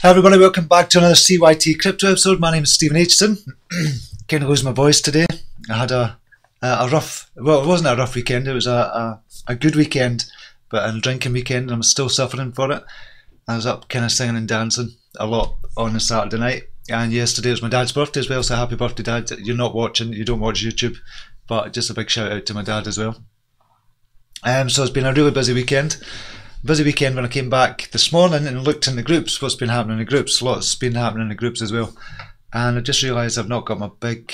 Hi everybody, welcome back to another CYT-Crypto episode. My name is Stephen Aitchison. Kind of losing my voice today. I had a rough, well, it wasn't a rough weekend, it was a good weekend, but a drinking weekend, and I'm still suffering for it. I was up kind of singing and dancing a lot on a Saturday night, and yesterday was my dad's birthday as well, so happy birthday Dad. You're not watching, you don't watch YouTube, but just a big shout out to my dad as well. So it's been a really busy weekend. Busy weekend when I came back this morning and looked in the groups, what's been happening in the groups. Lots been happening in the groups as well. And I just realised I've not got my big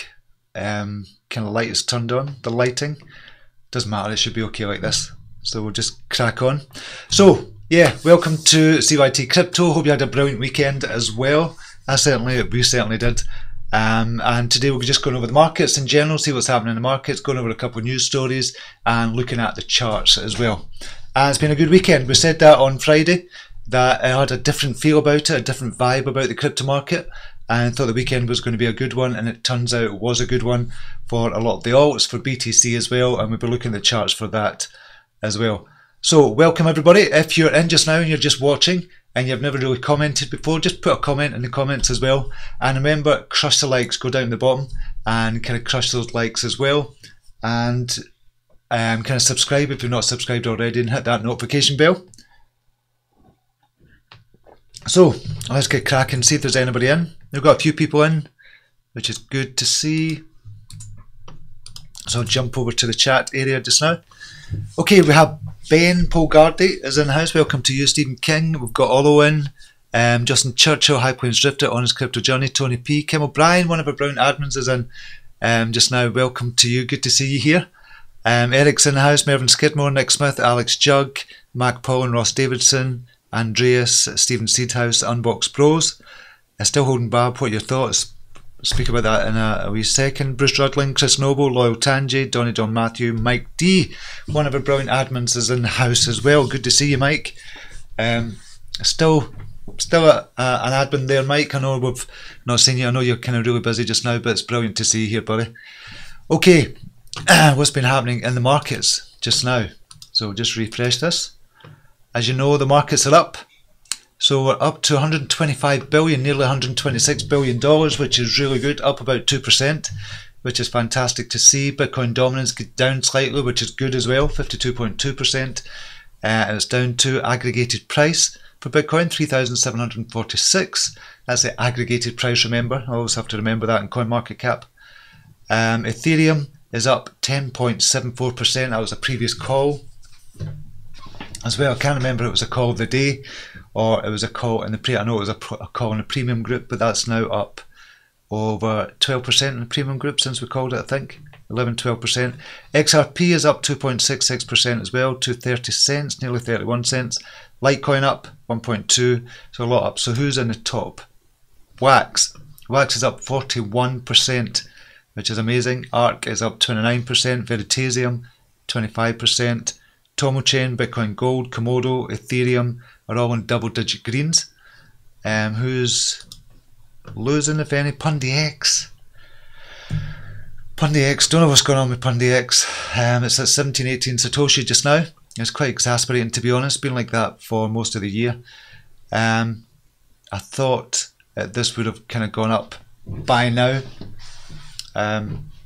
kind of lights turned on. The lighting doesn't matter, it should be okay like this. So we'll just crack on. So yeah, welcome to CYT-Crypto. Hope you had a brilliant weekend as well. We certainly did. And today we're just going over the markets in general, see what's happening in the markets, going over a couple of news stories and looking at the charts as well. And it's been a good weekend. We said that on Friday, that I had a different feel about it, a different vibe about the crypto market, and thought the weekend was going to be a good one, and it turns out it was a good one for a lot of the alts, for BTC as well, and we'll be looking at the charts for that as well. So welcome everybody. If you're in just now and you're just watching and you've never really commented before, just put a comment in the comments as well, and remember, crush the likes, go down the bottom and kind of crush those likes as well, and kind of subscribe if you're not subscribed already, and hit that notification bell. So let's get cracking, see if there's anybody in. We've got a few people in, which is good to see. So I'll jump over to the chat area just now. Okay, we have Ben Polgardi is in the house. Welcome to you, Stephen King. We've got Olo in, Justin Churchill, High Plains Drifter on his crypto journey, Tony P, Kim O'Brien, one of our brown admins, is in just now. Welcome to you, good to see you here. Eric's in the house, Mervyn Skidmore, Nick Smith, Alex Jug, Mac Paul and Ross Davidson, Andreas, Stephen Seedhouse, Unbox Bros. Still holding Bob, what are your thoughts? Speak about that in a wee second. Bruce Rudling, Chris Noble, Loyal Tanji, Donny John Matthew, Mike D, one of our brilliant admins, is in the house as well. Good to see you, Mike. Still an admin there, Mike. I know we've not seen you, I know you're kind of really busy just now, but it's brilliant to see you here, buddy. Okay. What's been happening in the markets just now? So we'll just refresh this. As you know, the markets are up. So we're up to 125 billion, nearly 126 billion dollars, which is really good, up about 2%, which is fantastic to see. Bitcoin dominance down slightly, which is good as well, 52.2%. And it's down to aggregated price for Bitcoin, 3,746. That's the aggregated price, remember. I always have to remember that in CoinMarketCap. Ethereum is up 10.74%. That was a previous call as well. I can't remember if it was a call of the day or it was a call in the I know it was a call in the premium group, but that's now up over 12% in the premium group since we called it, I think 11-12%. XRP is up 2.66% as well to 30 cents, nearly 31 cents. Litecoin up 1.2, so a lot up. So who's in the top? Wax is up 41%, which is amazing. ARC is up 29%, Veritasium 25%, Tomochain, Bitcoin Gold, Komodo, Ethereum are all in double-digit greens. Who's losing, if any? PundyX. Don't know what's going on with PundyX. It's at 17-18 Satoshi just now. It's quite exasperating, to be honest. It's been like that for most of the year. I thought this would have kind of gone up by now.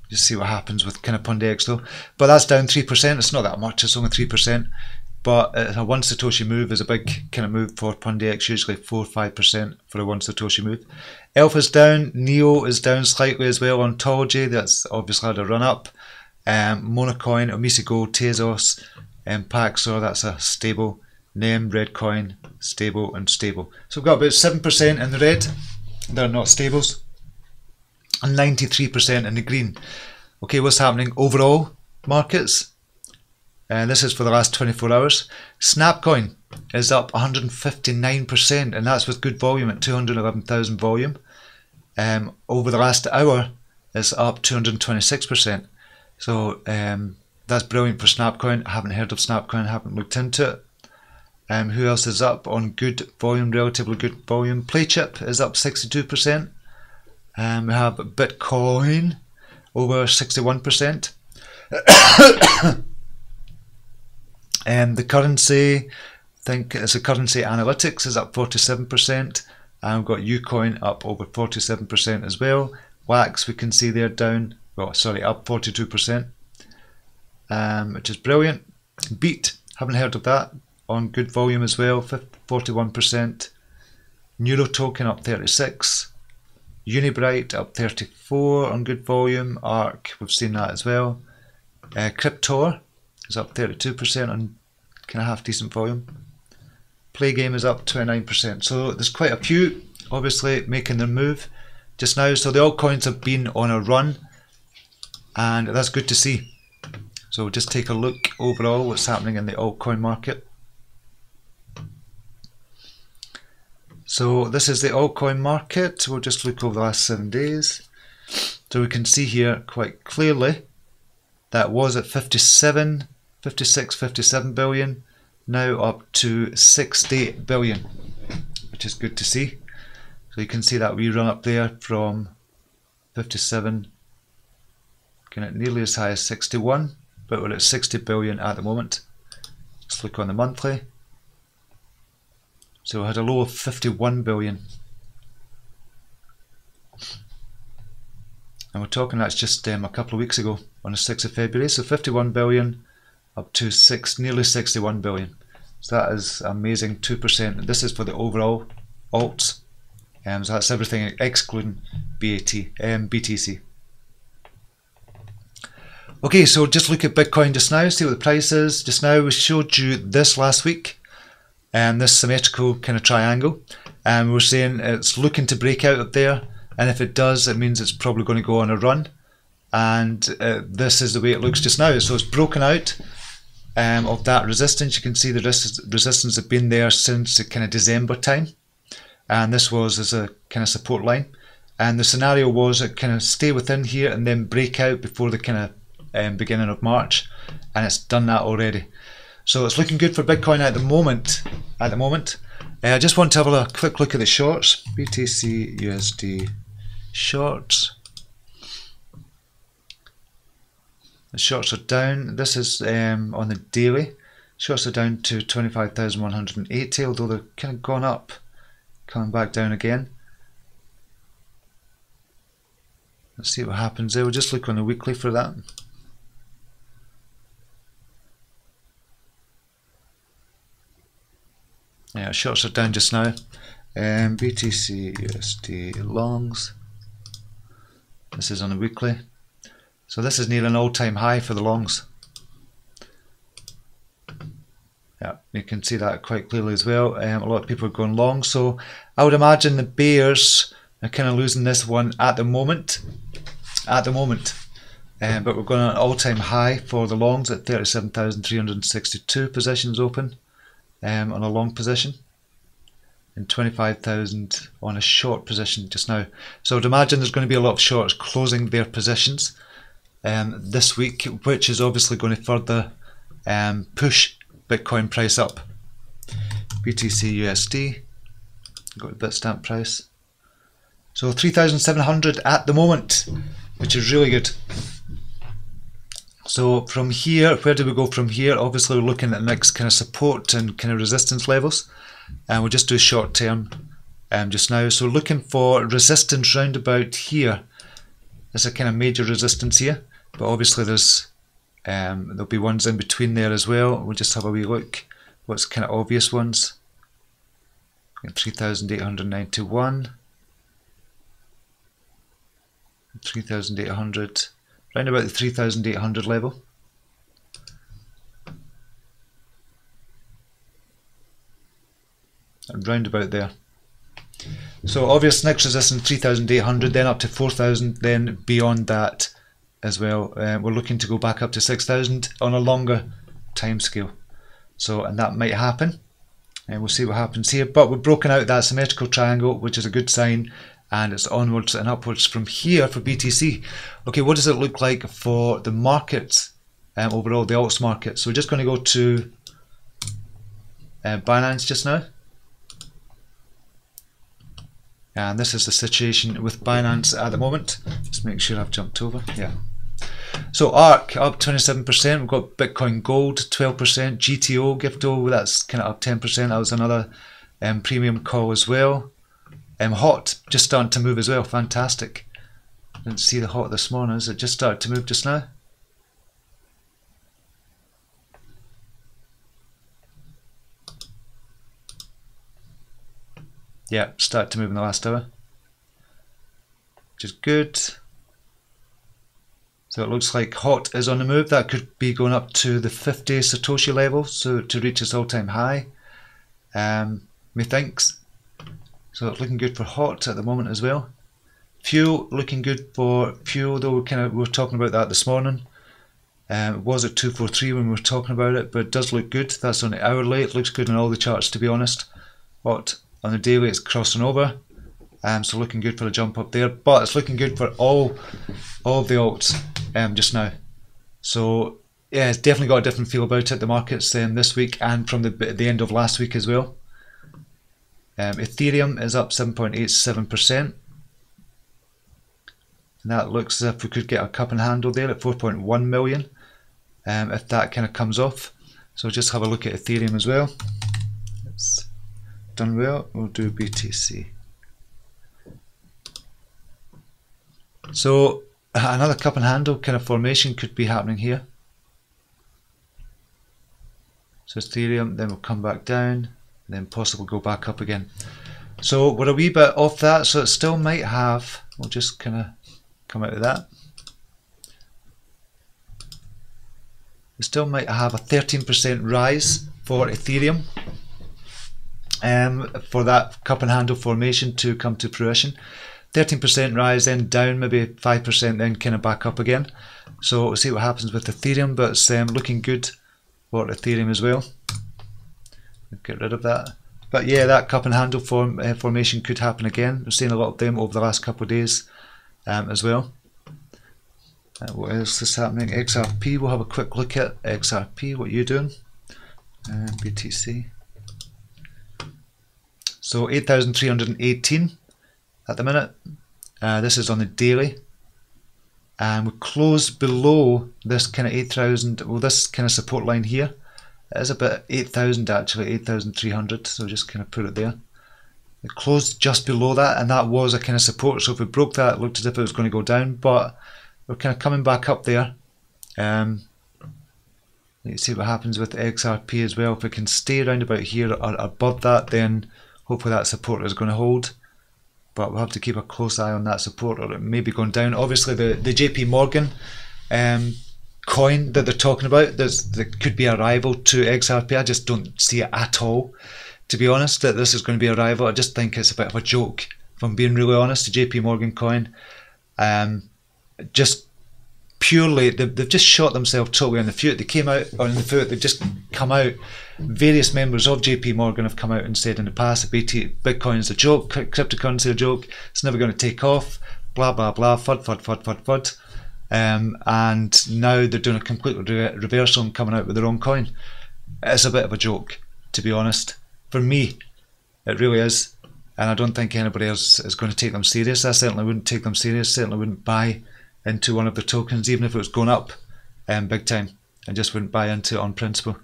Just see what happens with kind of PundyX though, but that's down 3%. It's not that much, it's only 3%, but a 1 Satoshi move is a big kind of move for PundyX, usually 4-5% for a 1 Satoshi move. Alpha's down, NEO is down slightly as well. Ontology, that's obviously had a run up. Monocoin, Omisi Gold, Tezos, Paxor, that's a stable. NEM, Redcoin, stable and stable. So we've got about 7% in the red, they're not stables, and 93% in the green. Okay, what's happening overall markets? This is for the last 24 hours. Snapcoin is up 159%, and that's with good volume at 211,000 volume. Over the last hour, it's up 226%. So that's brilliant for Snapcoin. I haven't heard of Snapcoin, haven't looked into it. Who else is up on good volume, relatively good volume? Playchip is up 62%. We have Bitcoin over 61%. The currency, I think it's a currency analytics, is up 47%. And we've got Ucoin up over 47% as well. Wax, we can see they're down, well, sorry, up 42%, which is brilliant. Beat, haven't heard of that, on good volume as well, 41%. Neuro token up 36%. Unibright up 34% on good volume. ARC, we've seen that as well. Crypto is up 32% on kind of half decent volume. Playgame is up 29%. So there's quite a few obviously making their move just now. So the altcoins have been on a run, and that's good to see. So we'll just take a look overall what's happening in the altcoin market. So this is the altcoin market. We'll just look over the last 7 days. So we can see here quite clearly that was at 57, 56, 57 billion, now up to 60 billion, which is good to see. So you can see that we run up there from 57, kind of nearly as high as 61, but we're at 60 billion at the moment. Let's look on the monthly. So we had a low of 51 billion. And we're talking that's just a couple of weeks ago on the 6th of February. So 51 billion up to nearly 61 billion. So that is amazing, 2%. This is for the overall alts. So that's everything excluding BTC. Okay, so just look at Bitcoin just now, see what the price is. Just now we showed you this last week. This symmetrical kind of triangle, and we're saying it's looking to break out of there, and if it does, it means it's probably going to go on a run, and this is the way it looks just now. So it's broken out of that resistance. You can see the resistance have been there since the kind of December time, and this was as a kind of support line, and the scenario was it kind of stay within here and then break out before the kind of beginning of March, and it's done that already. So it's looking good for Bitcoin at the moment. I just want to have a quick look at the shorts. BTC USD shorts. The shorts are down. This is on the daily. Shorts are down to 25,180, although they're kind of gone up, coming back down again. Let's see what happens there. We'll just look on the weekly for that. Yeah, shorts are down just now. BTC USD longs. This is on the weekly. So this is near an all-time high for the longs. Yeah, you can see that quite clearly as well. A lot of people are going long, so I would imagine the bears are kind of losing this one at the moment. But we're going on an all-time high for the longs at 37,362 positions open. On a long position, and 25,000 on a short position just now. So I'd imagine there's going to be a lot of shorts closing their positions this week, which is obviously going to further push Bitcoin price up. BTC USD, got the Bitstamp price. So 3,700 at the moment, which is really good. So from here, where do we go from here? Obviously we're looking at the next kind of support and kind of resistance levels, and we'll just do short term just now. So we're looking for resistance round about here. There's a kind of major resistance here, but obviously there's there'll be ones in between there as well. We'll just have a wee look what's kind of obvious ones. 3,891, 3,800. Round about the 3,800 level. And round about there. So obvious next resistance 3,800, then up to 4,000, then beyond that as well. We're looking to go back up to 6,000 on a longer time scale. So, and that might happen, and we'll see what happens here. But we've broken out that symmetrical triangle, which is a good sign. And it's onwards and upwards from here for BTC. Okay, what does it look like for the markets overall, the alts market? So we're just going to go to Binance just now. And this is the situation with Binance at the moment. Just make sure I've jumped over. Yeah. So ARC up 27%. We've got Bitcoin Gold 12%. GTO, Gifto, that's kind of up 10%. That was another premium call as well. Hot just starting to move as well. Fantastic. Didn't see the hot this morning. Is it just started to move just now? Yeah, started to move in the last hour, which is good. So it looks like hot is on the move. That could be going up to the 50 Satoshi level, so to reach its all-time high. Methinks. So it's looking good for hot at the moment as well. Fuel looking good for fuel, though we were talking about that this morning. It was at 243 when we were talking about it, but it does look good. That's on the hourly. It looks good on all the charts, to be honest. Hot on the daily, it's crossing over. So looking good for a jump up there, but it's looking good for all of the alts just now. So yeah, it's definitely got a different feel about it, the markets this week and from the end of last week as well. Ethereum is up 7.87%, and that looks as if we could get a cup and handle there at 4.1 million if that kind of comes off. So just have a look at Ethereum as well. It's done well. We'll do BTC. So another cup and handle kind of formation could be happening here. So Ethereum, then we'll come back down, and then possibly go back up again. So we're a wee bit off that, so it still might have, we'll just kind of come out of that. We still might have a 13% rise for Ethereum for that cup and handle formation to come to fruition. 13% rise, then down maybe 5%, then kind of back up again. So we'll see what happens with Ethereum, but it's looking good for Ethereum as well. Get rid of that. But yeah, that cup and handle formation could happen again. We've seen a lot of them over the last couple of days as well. What else is happening? XRP, we'll have a quick look at XRP. What are you doing? BTC. So 8,318 at the minute. This is on the daily, and we closed below this kind of 8,000. Well, this kind of support line here. It is about 8,000 actually, 8,300. So just kind of put it there. It closed just below that, and that was a kind of support. So if we broke that, it looked as if it was going to go down, but we're kind of coming back up there. Let's see what happens with XRP as well. If we can stay around about here or above that, then hopefully that support is going to hold. But we'll have to keep a close eye on that support, or it may be going down. Obviously the JPMorgan coin that they're talking about, there could be a rival to XRP. I just don't see it at all, to be honest, that this is going to be a rival. I just think it's a bit of a joke, if I'm being really honest. The JPMorgan coin, just purely, they've just shot themselves totally in the foot. They came out on the foot, they've just come out. Various members of JPMorgan have come out and said in the past that Bitcoin is a joke, cryptocurrency a joke, it's never going to take off, blah blah blah, FUD. And now they're doing a complete reversal and coming out with their own coin. It's a bit of a joke, to be honest. For me, it really is. And I don't think anybody else is going to take them serious. I certainly wouldn't take them serious, certainly wouldn't buy into one of the tokens, even if it was going up big time. I just wouldn't buy into it on principle.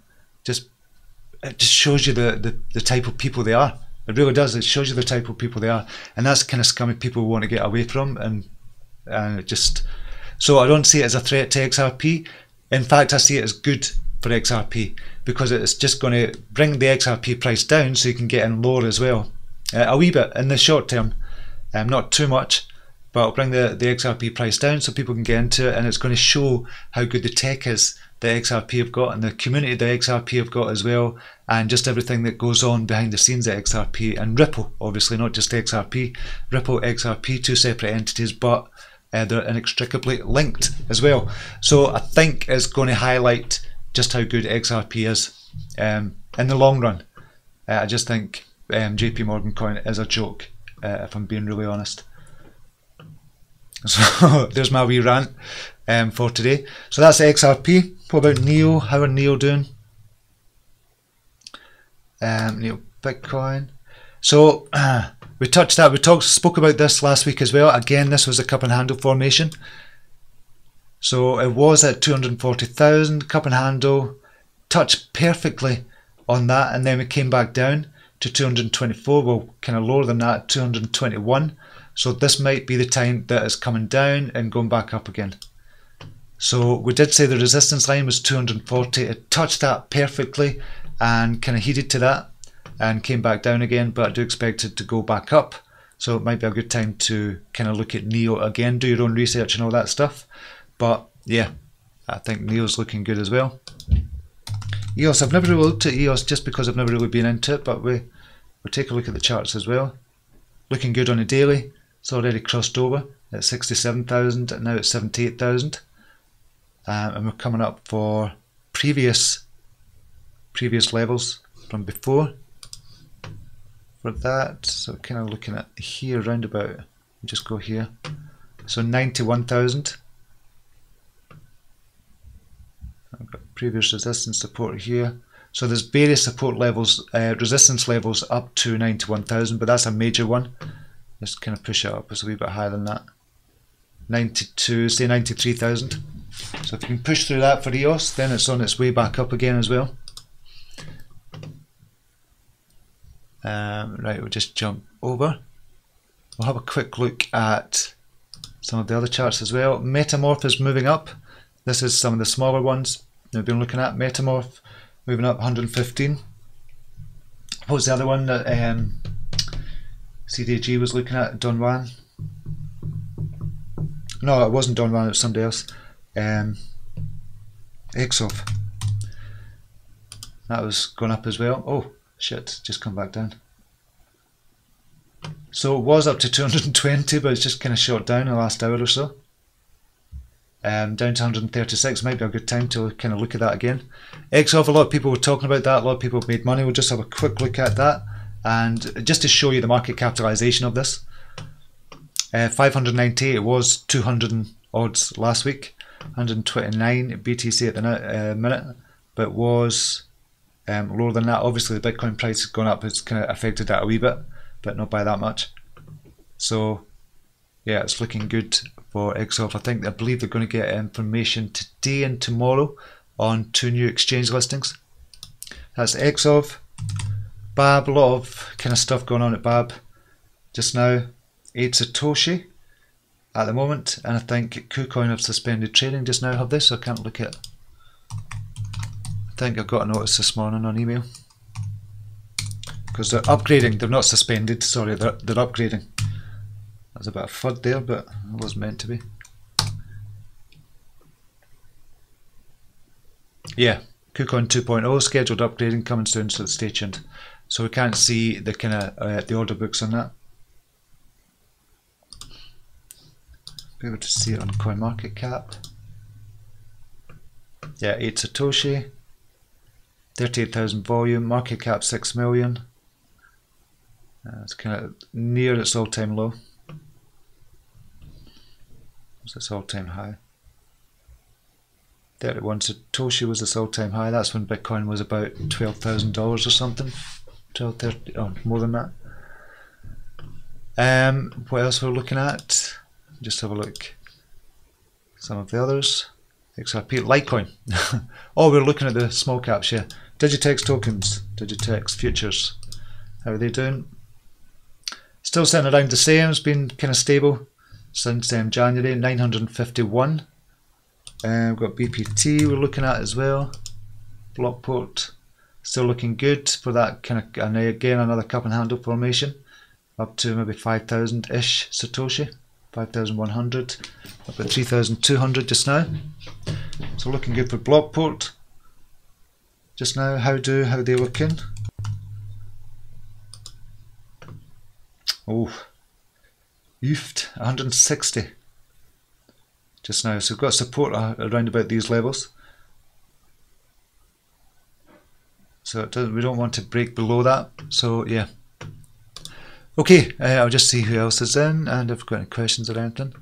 It just shows you the type of people they are. It really does. It shows you the type of people they are, and that's the kind of scummy people we want to get away from. And it just, so I don't see it as a threat to XRP. In fact, I see it as good for XRP, because it's just going to bring the XRP price down, so you can get in lower as well, a wee bit in the short term, not too much, but it'll bring the XRP price down so people can get into it, and it's going to show how good the tech is that XRP have got, and the community that XRP have got as well, and just everything that goes on behind the scenes at XRP, and Ripple, obviously, not just XRP. Ripple, XRP, two separate entities, but they're inextricably linked as well. So I think it's going to highlight just how good XRP is in the long run. I just think JPMorgan coin is a joke, if I'm being really honest. So there's my wee rant for today. So that's XRP. What about NEO? How are NEO doing? NEO Bitcoin. So we touched that. We spoke about this last week as well. Again, this was a cup and handle formation. So it was at 240,000 cup and handle, touched perfectly on that, and then we came back down. to 224. Well, kind of lower than that, 221. So this might be the time that it's coming down and going back up again. So we did say the resistance line was 240. It touched that perfectly and kind of headed to that and came back down again, but I do expect it to go back up. So it might be a good time to kind of look at NEO again, do your own research and all that stuff. But yeah, I think NEO's looking good as well. EOS, I've never really looked at EOS just because I've never really been into it, but we'll take a look at the charts as well. Looking good on a daily. It's already crossed over at 67,000, now it's 78,000. And we're coming up for previous levels from before for that. So kind of looking at here roundabout, just go here. So 91,000. I've got previous resistance support here. So there's various support levels, resistance levels up to 91,000, but that's a major one. Let's kind of push it up. It's a wee bit higher than that. 92, say 93,000. So if you can push through that for EOS, then it's on its way back up again as well. Right, we'll just jump over. We'll have a quick look at some of the other charts as well. Metamorph is moving up. This is some of the smaller ones we've been looking at. Metamorph moving up 115. What was the other one that CDG was looking at? Don Juan? No, it wasn't Don Juan, it was somebody else. XOF. That was going up as well. Oh shit, just come back down. So it was up to 220, but it's just kind of shot down in the last hour or so. Down to 136, might be a good time to kind of look at that again. XOF, a lot of people were talking about that, a lot of people have made money. We'll just have a quick look at that, and just to show you the market capitalization of this. 598, it was 200 and odds last week. 129 BTC at the minute, but was lower than that. Obviously the Bitcoin price has gone up, it's kind of affected that a wee bit, but not by that much. So yeah, it's looking good for XOF. I believe they're going to get information today and tomorrow on 2 new exchange listings. That's XOF. BAB, a lot of kind of stuff going on at BAB just now. 8 Satoshi at the moment, and I think KuCoin have suspended trading just now, have they? So I can't look at. I think I got a notice this morning on email because they're upgrading. They're not suspended. Sorry, they're upgrading. That's a bit of FUD there, but it wasn't meant to be. Yeah, KuCoin 2.0 scheduled upgrading coming soon, so stay tuned. So we can't see the kind of the order books on that. Be able to see it on CoinMarketCap. Yeah, 8 Satoshi, 38,000 volume, market cap 6 million. It's kind of near its all-time low. What's its all-time high? 31 Satoshi was its all-time high. That's when Bitcoin was about $12,000 or something. 12, 30, oh, more than that. What else we're looking at? Just have a look. Some of the others. XRP, Litecoin. Oh, we're looking at the small caps, yeah. Digitex tokens, Digitex futures. How are they doing? Still sitting around the same. It's been kind of stable since January. 951. We've got BPT we're looking at as well. Blockport still looking good for that kind of, and again another cup and handle formation up to maybe 5,000 ish Satoshi. 5,100, up at 3,200 just now. So looking good for Blockport just now. How they looking? Oh, oofed, 160 just now. So we've got support around about these levels. So we don't want to break below that. So yeah. Okay, I'll just see who else is in and if we've got any questions or anything.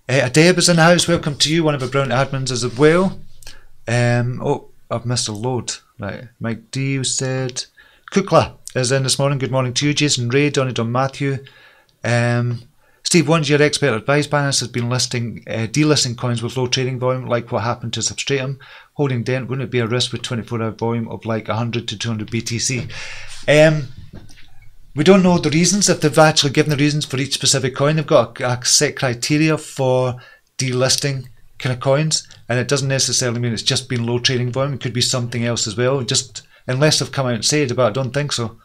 Adeb is in the house. Welcome to you, one of our brown admins as well. Oh, I've missed a load. Right, Mike D said. Kukla is in this morning. Good morning to you. Jason Ray, Donny Don Matthew. Steve, what's your expert advice? Binance has been delisting coins with low trading volume, like what happened to Substratum. Holding dent, wouldn't it be a risk with 24-hour volume of like 100 to 200 BTC? We don't know the reasons, if they've actually given the reasons for each specific coin. They've got a set criteria for delisting kind of coins, and it doesn't necessarily mean it's just been low trading volume. It could be something else as well, just unless they've come out and said, but I don't think so.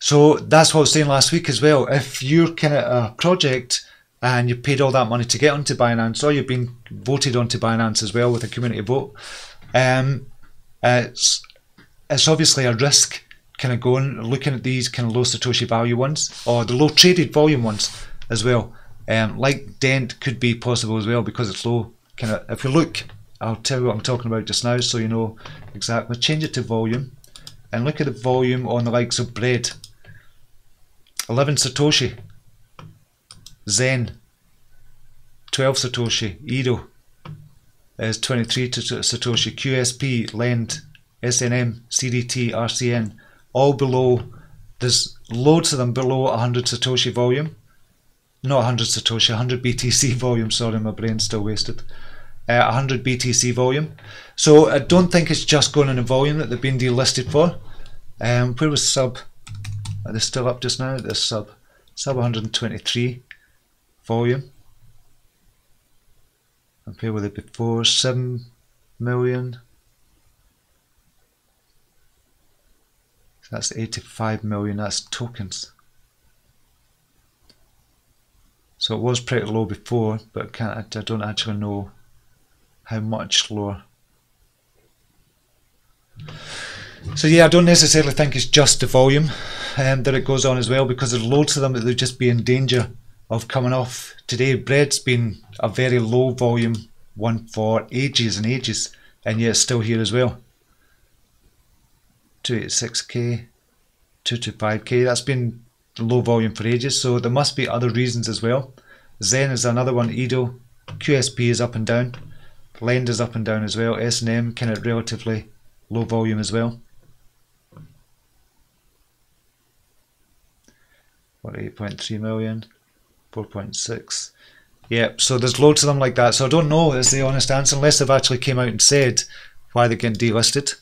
So that's what I was saying last week as well. If you're kind of a project and you paid all that money to get onto Binance, or you've been voted onto Binance as well with a community vote, it's obviously a risk kind of looking at these kind of low Satoshi value ones, or the low traded volume ones as well. Like Dent could be possible as well because it's low. Kind of, if you look, I'll tell you what I'm talking about just now so you know exactly. Change it to volume and look at the volume on the likes of Bread. 11 Satoshi. Zen 12 Satoshi. Edo is 23 Satoshi. QSP, Lend, SNM, CDT, RCN, all below. There's loads of them below 100 Satoshi volume. Not 100 Satoshi, 100 BTC volume. Sorry, my brain's still wasted. 100 BTC volume. So I don't think it's just going in a volume that they've been delisted for. Where was sub? Are they still up just now? There's sub 123 volume. And where were they before? 7 million. So that's 85 million. That's tokens. So it was pretty low before, but I don't actually know how much lower. So yeah, I don't necessarily think it's just the volume that it goes on as well, because there's loads of them that they'll just be in danger of coming off. Today, Bread's been a very low volume one for ages and ages, and yet it's still here as well. 286k, 225k, that's been low volume for ages, so there must be other reasons as well. Zen is another one. Edo, QSP is up and down, Lend is up and down as well, SNM kind of relatively low volume as well. What, 8.3 million, 4.6. Yeah, so there's loads of them like that, so I don't know is the honest answer, unless they've actually came out and said why they're getting delisted.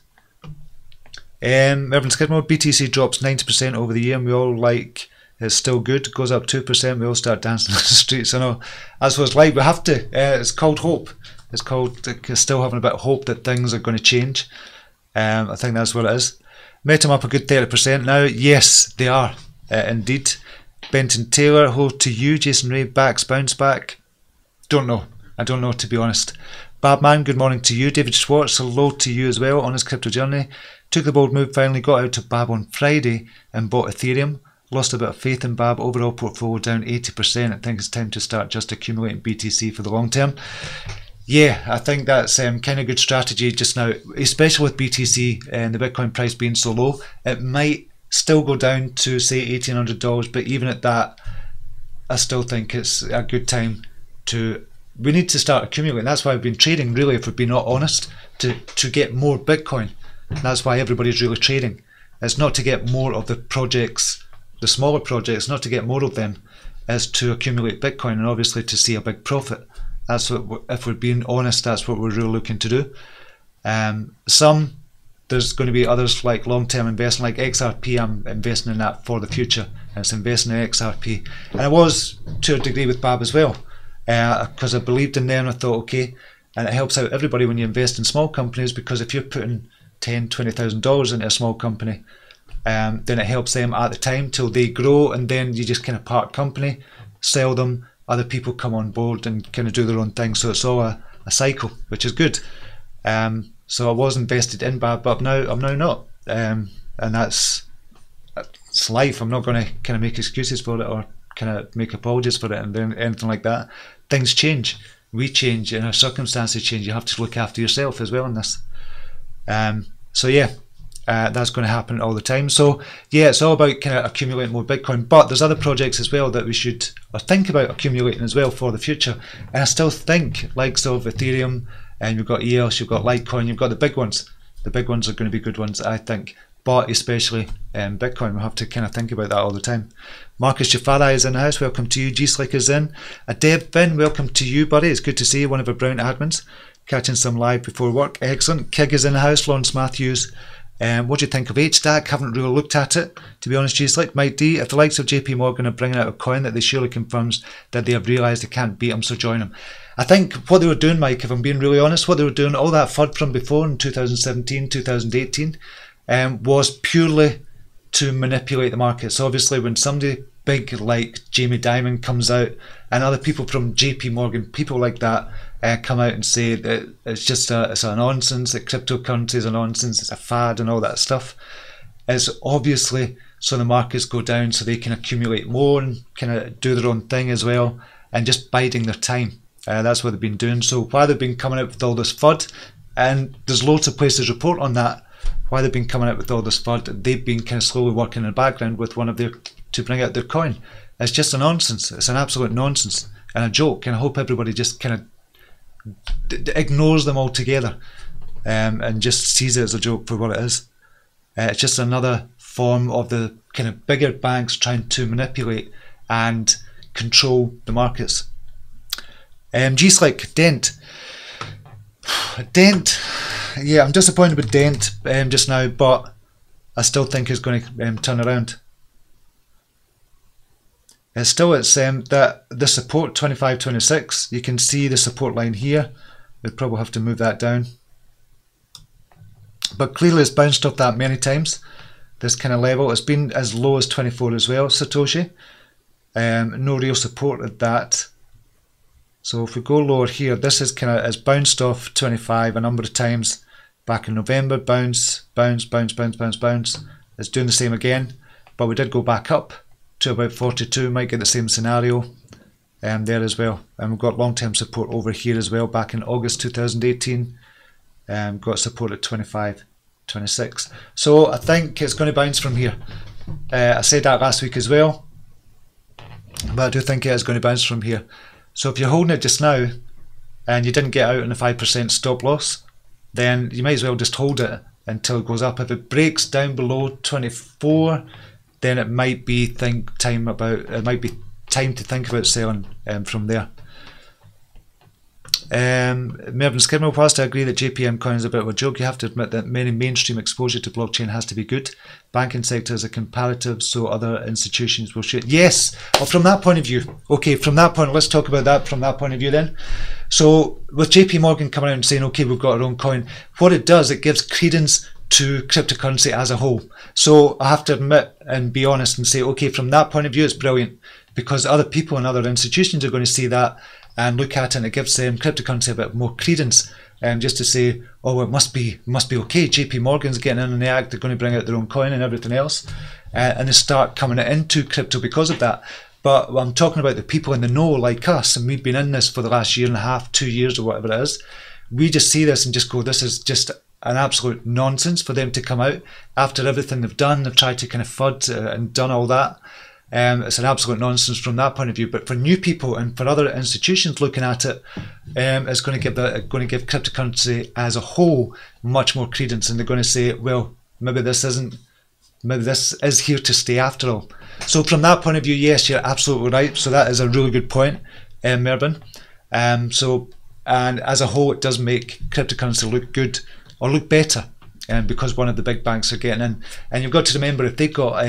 Mervyn Skidmore, BTC drops 90% over the year, and we all like it's still good. Goes up 2%, we all start dancing on the streets. I know that's what it's like. We have to. It's called hope. It's called still having a bit of hope that things are going to change. I think that's what it is. Met them up a good 30% now. Yes, they are indeed. Benton Taylor, hello to you. Jason Ray, bounce back. Don't know. I don't know, to be honest. Babman, good morning to you. David Schwartz, hello to you as well on his crypto journey. Took the bold move, finally got out to Bab on Friday and bought Ethereum. Lost a bit of faith in Bab. Overall portfolio down 80%. I think it's time to start just accumulating BTC for the long term. Yeah, I think that's kind of good strategy just now, especially with BTC and the Bitcoin price being so low. It might still go down to say $1,800, but even at that, I still think it's a good time to. We need to start accumulating. That's why I've been trading, really, if we've been not honest, to get more Bitcoin. That's why everybody's really trading. It's not to get more of the projects, the smaller projects, not to get more of them, it's to accumulate Bitcoin and obviously to see a big profit. That's what, if we're being honest, that's what we're really looking to do. There's going to be others like long-term investing, like XRP. I'm investing in that for the future. And it's investing in XRP. And I was to a degree with Bab as well, because I believed in them and I thought, okay, and it helps out everybody when you invest in small companies, because if you're putting $10,000, $20,000 into a small company, then it helps them at the time till they grow, and then you just kind of part company, sell them, other people come on board and kind of do their own thing. So it's all a cycle, which is good. So I was invested in Bab, but I'm now not, and it's life. I'm not going to kind of make excuses for it or kind of make apologies for it and then anything like that. Things change, we change, and our circumstances change. You have to look after yourself as well in this. So yeah, that's going to happen all the time. So yeah, it's all about kind of accumulating more Bitcoin, but there's other projects as well that we should or think about accumulating as well for the future. And I still think likes of Ethereum, and you've got EOS, you've got Litecoin, you've got the big ones. The big ones are going to be good ones, I think, but especially Bitcoin. We have to kind of think about that all the time. Marcus Jafari is in the house, welcome to you. G-Slick is in. Adeb Finn, welcome to you, buddy. It's good to see you, one of our brown admins. Catching some live before work, excellent. Kig is in the house, Lawrence Matthews, What do you think of HDAC? Haven't really looked at it, to be honest. G-Slick, Mike D, if the likes of JPMorgan are bringing out a coin that they surely confirms that they have realised they can't beat them, so join them. I think what they were doing, Mike, if I'm being really honest, what they were doing, all that FUD from before in 2017, 2018, was purely to manipulate the market. So obviously when somebody big like Jamie Dimon comes out and other people from JPMorgan, people like that, come out and say that it's a nonsense, that cryptocurrency is a nonsense, it's a fad and all that stuff. It's obviously so the markets go down so they can accumulate more and kind of do their own thing as well and just biding their time. That's what they've been doing. So why they've been coming out with all this FUD, and there's loads of places report on that, why they've been coming out with all this FUD, they've been kind of slowly working in the background with one of their, to bring out their coin. It's just a nonsense. It's an absolute nonsense and a joke, and I hope everybody just kind of ignores them altogether and just sees it as a joke for what it is. It's just another form of the kind of bigger banks trying to manipulate and control the markets. G-Slick, Dent. Dent, yeah, I'm disappointed with Dent just now, but I still think it's going to turn around. It's still at the support 25.26. You can see the support line here. We'd probably have to move that down. But clearly it's bounced off that many times, this kind of level. It's been as low as 24 as well, Satoshi. No real support at that. So if we go lower here, this is kind of, it's bounced off 25 a number of times back in November. Bounce, bounce, bounce, bounce, bounce, bounce. It's doing the same again, but we did go back up to about 42. Might get the same scenario there as well. And we've got long-term support over here as well back in August 2018. Got support at 25.26. So I think it's going to bounce from here. I said that last week as well, but I do think it is going to bounce from here. So if you're holding it just now and you didn't get out on a 5% stop loss, then you might as well just hold it until it goes up. If it breaks down below 24, then it might be time to think about selling from there. Mervyn Skidmore, whilst I agree that JPM coin is a bit of a joke, you have to admit that many mainstream exposure to blockchain has to be good. Banking sector is a comparative, so other institutions will share. Yes, well, from that point of view. Okay, from that point, let's talk about that from that point of view then. So with JPMorgan coming out and saying, okay, we've got our own coin, what it does, it gives credence to cryptocurrency as a whole. So I have to admit and be honest and say, okay, from that point of view, it's brilliant, because other people and other institutions are going to see that and look at it, and it gives them cryptocurrency a bit more credence, just to say, oh, it must be okay. JPMorgan's getting in on the act, they're going to bring out their own coin and everything else, and they start coming into crypto because of that. But I'm talking about the people in the know like us, and we've been in this for the last year and a half, 2 years or whatever it is. We just see this and just go, this is just an absolute nonsense for them to come out after everything they've done. They've tried to kind of FUD and done all that. It's an absolute nonsense from that point of view. But for new people and for other institutions looking at it, it's going to give cryptocurrency as a whole much more credence, and they're going to say, well, maybe this is here to stay after all. So from that point of view, yes, you're absolutely right. So that is a really good point, Mervyn. And as a whole, it does make cryptocurrency look good or look better, because one of the big banks are getting in. And you've got to remember, if they've got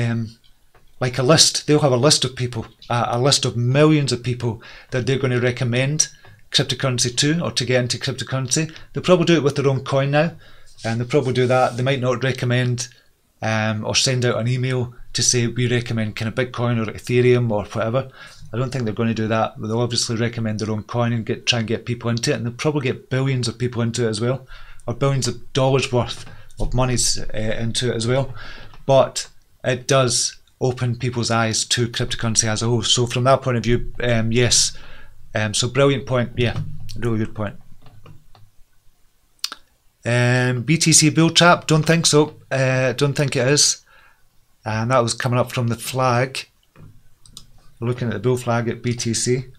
like a list, they'll have a list of people, a list of millions of people that they're going to recommend cryptocurrency to, or to get into cryptocurrency. They'll probably do it with their own coin now, and they'll probably do that. They might not recommend or send out an email to say we recommend kind of Bitcoin or Ethereum or whatever. I don't think they're going to do that. They'll obviously recommend their own coin and try and get people into it, and they'll probably get billions of people into it as well, or billions of dollars worth of monies into it as well. But it does open people's eyes to cryptocurrency as a whole. So from that point of view, yes. So brilliant point. Yeah, really good point. BTC bull trap? Don't think so. Don't think it is. And that was coming up from the flag. We're looking at the bull flag at BTC.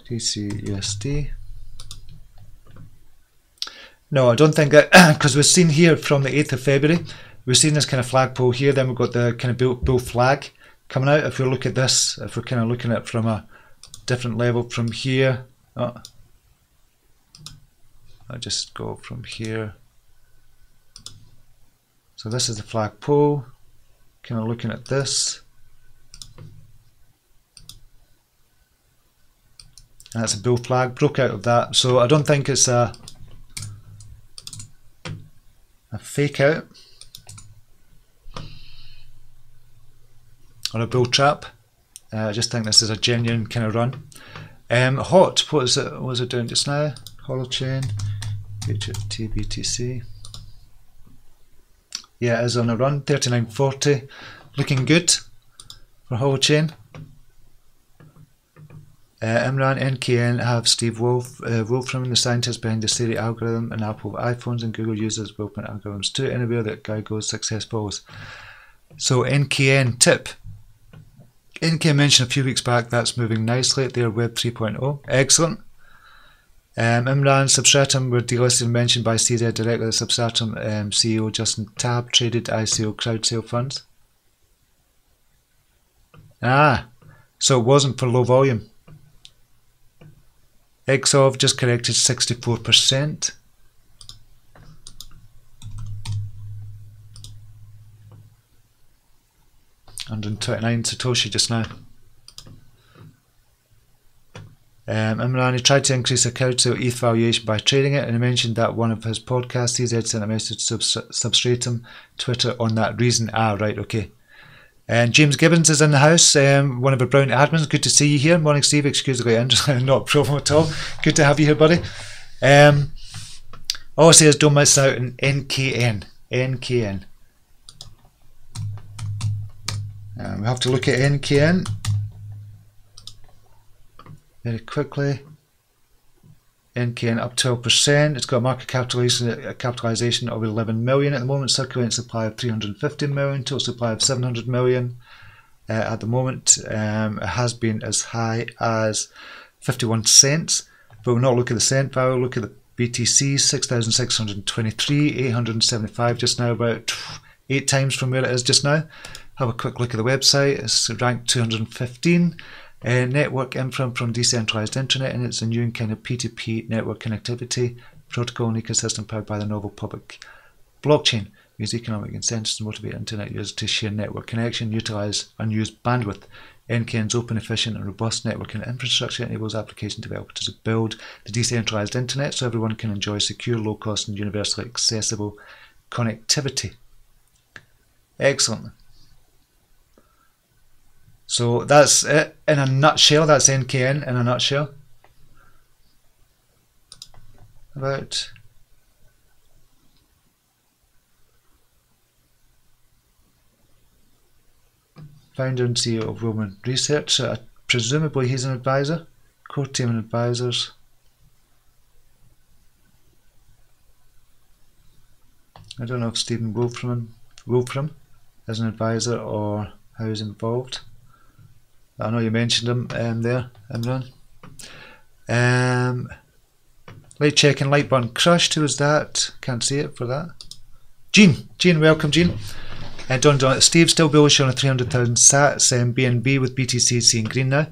BTC USD. No, I don't think that, because we've seen here from the 8th of February, we've seen this kind of flagpole here, then we've got the kind of bull flag coming out. If we look at this, if we're kind of looking at it from a different level from here, I'll just go from here So this is the flagpole, kind of looking at this. And that's a bull flag, broke out of that. So I don't think it's a fake out or a bull trap. I just think this is a genuine kind of run. Hot, what is it doing just now? Holochain, BTC. Yeah, it is on a run, 39.40, looking good for Holochain. Imran, NKN have Steve Wolfram, the scientist behind the Siri algorithm, and Apple iPhones, and Google uses Wolfram algorithms too. Anywhere that guy goes, success follows. So NKN tip. NKN mentioned a few weeks back that's moving nicely at their Web 3.0. Excellent. Imran, Substratum were delisted and mentioned by CZ directly. The Substratum CEO Justin Tab traded ICO crowd sale funds. So it wasn't for low volume. XOV just corrected 64%. $129 Satoshi just now. Imran, he tried to increase the crowd sale ETH valuation by trading it, and he mentioned that one of his podcasts, CZ sent a message to Substratum Twitter on that reason. Right, okay. And James Gibbons is in the house, one of the Brown admins. Good to see you here. Morning, Steve. Excuse the late not a problem at all. Good to have you here, buddy. All I say is don't miss out on NKN. NKN. We have to look at NKN very quickly. NKN up 12%. It's got a market capitalization of 11 million at the moment. Circulating supply of 350 million. Total supply of 700 million at the moment. It has been as high as 51 cents. But we'll not look at the cent value. Look at the BTC, 6,623, 875 just now, about 8 times from where it is just now. Have a quick look at the website. It's ranked 215. Network infra from decentralized internet, and it's a new kind of P2P network connectivity protocol and ecosystem powered by the novel public blockchain. Use economic incentives to motivate internet users to share network connection, utilize unused bandwidth. NKN's open, efficient, and robust networking infrastructure enables application developers to build the decentralized internet so everyone can enjoy secure, low-cost, and universally accessible connectivity. Excellent. So that's it in a nutshell. That's NKN in a nutshell. About founder and CEO of Roman Research. So presumably he's an advisor. Core team and advisors. I don't know if Stephen Wolfram is an advisor or how he's involved. I know you mentioned him there, Imran. Light check and light button crushed. Who was that? Can't see it for that. Gene, welcome, Gene. Don, Steve still bullish on a 300,000 sats. B&B with BTC seeing green now.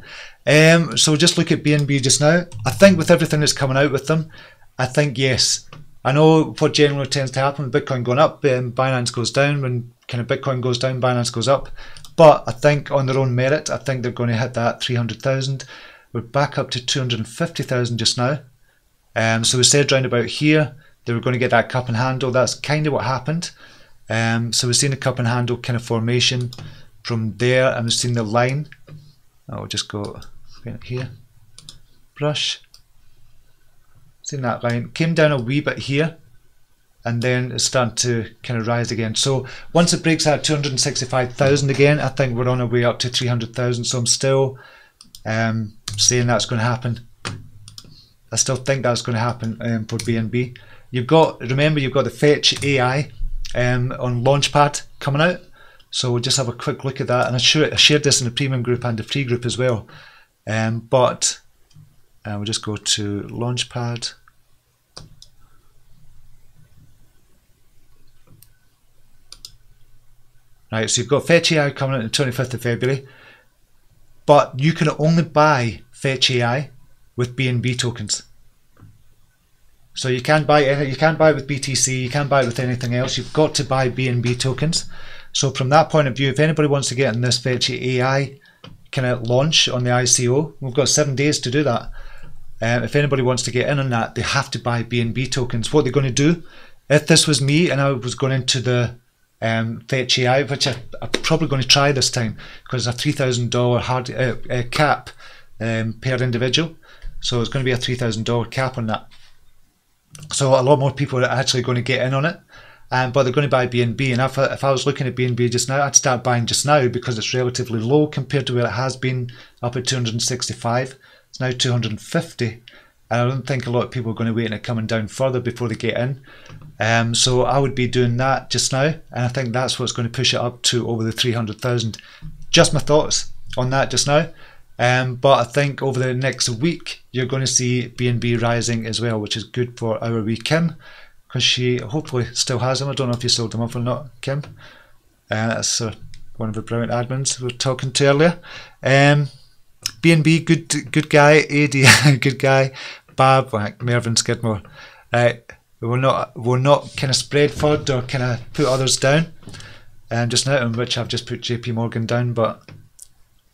So just look at B&B just now. I think with everything that's coming out with them, I think yes. I know what generally tends to happen with Bitcoin going up, Binance goes down. When kind of Bitcoin goes down, Binance goes up. But I think on their own merit, I think they're going to hit that 300,000. We're back up to 250,000 just now. So we said round about here, they were going to get that cup and handle. That's kind of what happened. So we've seen the cup and handle kind of formation from there, and we've seen the line. I'll just go here. Brush. Seen that line. Came down a wee bit here. And then it's starting to kind of rise again. So once it breaks out 265,000 again, I think we're on our way up to 300,000. So I'm still saying that's going to happen. I still think that's going to happen for B&B. Remember, you've got the Fetch AI on Launchpad coming out. So we'll just have a quick look at that. And I shared this in the premium group and the free group as well. But we'll just go to Launchpad. Right, so you've got Fetch AI coming out on the 25th of February, but you can only buy Fetch AI with B&B tokens. So you can't buy it with BTC, you can't buy it with anything else. You've got to buy B&B tokens. So from that point of view, if anybody wants to get in this Fetchy AI kind of launch on the ICO, we've got 7 days to do that. If anybody wants to get in on that, they have to buy B&B tokens. What they're going to do, if this was me and I was going into the Fetch AI, which I'm probably going to try this time, because it's a $3,000 hard cap per individual. So it's going to be a $3,000 cap on that. So a lot more people are actually going to get in on it, but they're going to buy B&B. And if I was looking at B&B just now, I'd start buying just now because it's relatively low compared to where it has been, up at 265. It's now 250. And I don't think a lot of people are going to wait on it coming down further before they get in. So I would be doing that just now, and I think that's what's going to push it up to over the 300,000. Just my thoughts on that just now. But I think over the next week you're going to see B&B rising as well, which is good for our wee Kim, because she hopefully still has them. I don't know if you sold them off or not, Kim. That's one of the brilliant admins we were talking to earlier. B&B, good guy. AD, good guy. Bab, Mervyn Skidmore. We're not kind of spread FUD or kind of put others down. Just now, in which I've just put JPMorgan down, but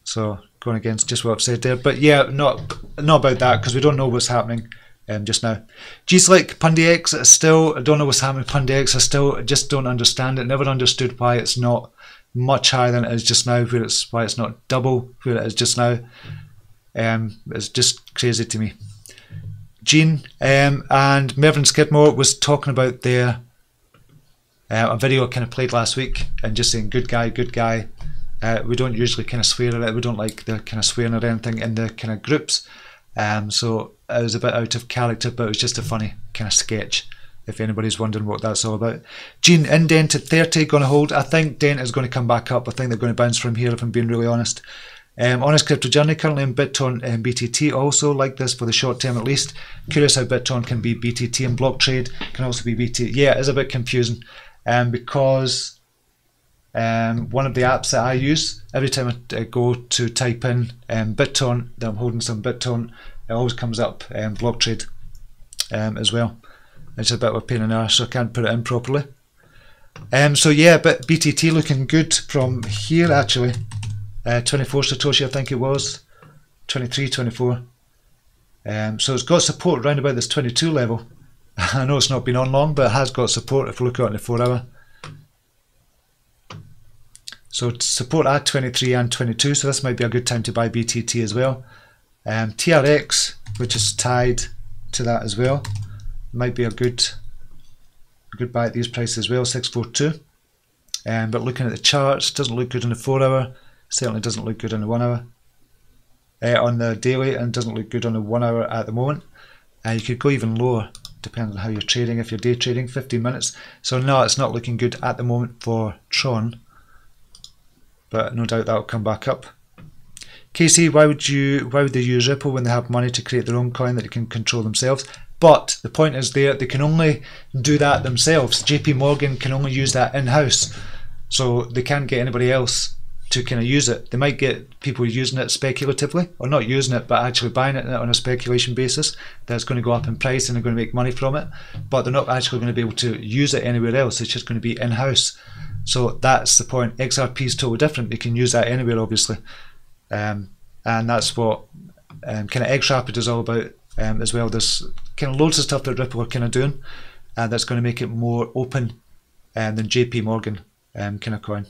so going against just what I've said there. But yeah, not about that, because we don't know what's happening just now. G-Slick, PundyX, I don't know what's happening with PundyX. I just don't understand it. Never understood why it's not much higher than it is just now, why it's not double where it is just now. It's just crazy to me. Gene and Mervyn Skidmore was talking about their a video I kind of played last week, and just saying good guy, good guy. We don't usually kind of swear at it. We don't like the kind of swearing or anything in the kind of groups. So it was a bit out of character, but it was just a funny kind of sketch, if anybody's wondering what that's all about. Gene, indent at 30, going to hold. I think Dent is going to come back up. I think they're going to bounce from here, if I'm being really honest. Honest Crypto Journey, currently in Biton and BTT, also like this for the short term at least. Curious how Biton can be BTT and block trade, can also be BT. Yeah, it is a bit confusing, because one of the apps that I use, every time I go to type in Biton, that I'm holding some Biton, it always comes up block trade as well. It's a bit of a pain in the arse, so I can't put it in properly. So yeah, but BTT looking good from here actually. 24 Satoshi I think it was, 23, 24. So it's got support around about this 22 level. I know it's not been on long, but it has got support if we look at it in the 4 hour. So support at 23 and 22, so this might be a good time to buy BTT as well. TRX, which is tied to that as well, might be a good buy at these prices as well, 642. But looking at the charts, doesn't look good on the 4 hour, certainly doesn't look good on the 1 hour. On the daily, and doesn't look good on the 1 hour at the moment. You could go even lower, depending on how you're trading. If you're day trading, 15 minutes. So no, it's not looking good at the moment for Tron, but no doubt that'll come back up. KC, why would they use Ripple when they have money to create their own coin that they can control themselves? But the point is there, they can only do that themselves. JPMorgan can only use that in-house, so they can't get anybody else to kind of use it. They might get people using it speculatively, or not using it, but actually buying it on a speculation basis that's going to go up in price and they're going to make money from it, but they're not actually going to be able to use it anywhere else. It's just going to be in-house. So that's the point. XRP is totally different. You can use that anywhere, obviously, and that's what kind of XRP is all about as well. There's kind of loads of stuff that Ripple are kind of doing, and that's going to make it more open than JPMorgan kind of coin.